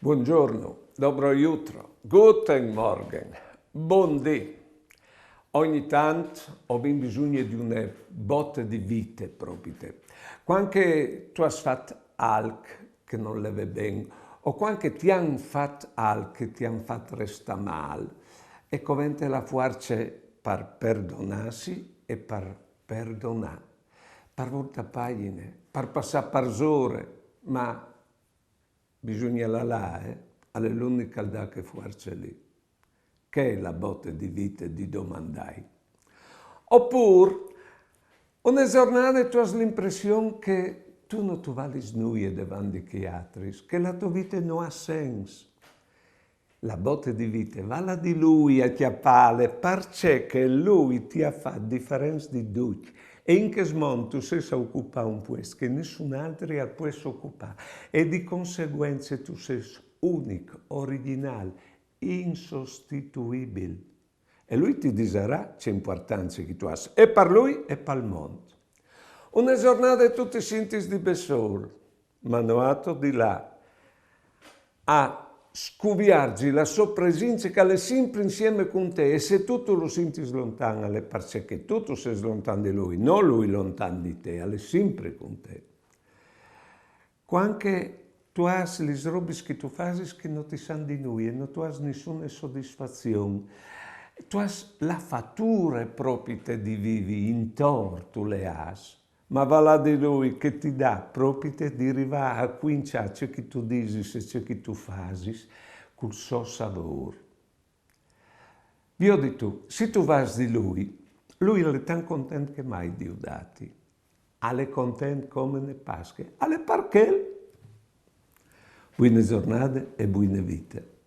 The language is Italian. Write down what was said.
Buongiorno, dobro jutro, guten Morgen, buondì. Ogni tanto ho bisogno di una botta di vita proprio. Quando tu hai fatto algo che non le va bene, o quando ti hanno fatto algo che ti hanno fatto restare male, e covente la forza per perdonarsi e per perdonare, per volta pagine, per passare per ore, ma bisogna è l'unica da che forza lì, che è la botta di vita di domandai. Oppure, una giornata tu hai l'impressione che tu non ti vali nulla davanti agli altri, che la tua vita non ha senso. La botta di vita vala di lui a chiappare perché lui ti ha fatto differenza di tutti. E in che modo tu sei occupare un posto che nessun altro ha può occupare. E di conseguenza tu sei unico, originale, insostituibile. E lui ti dirà c'è importanza che tu hai, e per lui e per il mondo. Una giornata tu ti senti di besolo, ma noato di là, a scuviargi la sua presenza che è sempre insieme con te, e se tu lo senti lontano è perché tu sei lontano di lui, non lui lontano di te, è sempre con te. Quando tu hai le robe che tu fai che non ti sanno di lui e non tu hai nessuna soddisfazione, tu hai la fattura propria di vivi intorno, tu le hai, ma va là di lui che ti dà proprio di arrivare a cominciare ciò che tu dici e ciò che tu fai col suo sapore. Io di tu, se tu vai di lui è tan contento che mai Dio dati. È contento come ne Pasche, è perché. Buone giornate e buone vite.